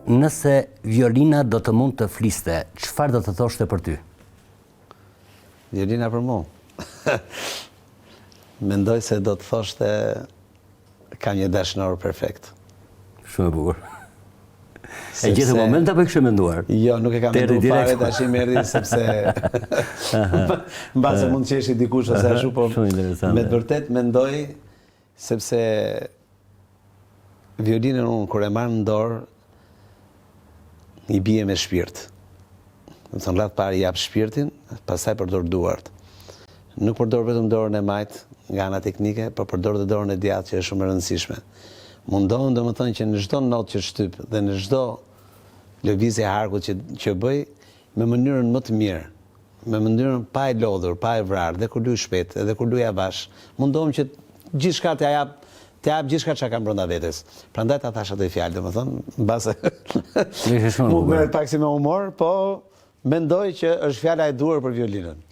nëse violina do të mund të fliste, çfarë do të thoshte për ty? Violina për mu? Mendoj se do të thoshte ka një dashnor perfekt. Shumë e bukur. E gjithë moment apo e kështë menduar? Jo, nuk e kam menduar fare, tash i merri sepse mbase mund të qeshi dikush ose ashtu, po me të vërtet mendoj sepse violinën unë kur e marr në dorë i bie me shpirt. Do të thonë radh parë jap shpirtin, pastaj përdor duart. Nuk përdor vetëm dorën e majt nga ana teknike, por përdor edhe dorën e djathtë që është shumë e rëndësishme. Mundohem domethënë që në çdo notë që shtyp dhe në çdo lëvizje e harkut që bëj me mënyrën më të mirë, me mënyrën pa e lodhur, pa e vrarë, dhe kur luaj shpejt, edhe kur luaj avash, mundohem që gjithçka të jap gjithçka çka kam brenda vetes. Prandaj ta thash atë fjalë, domethënë, mbase Ishte shumë më merret pak si me humor, po mendoj që është fjala e duhur për violinën.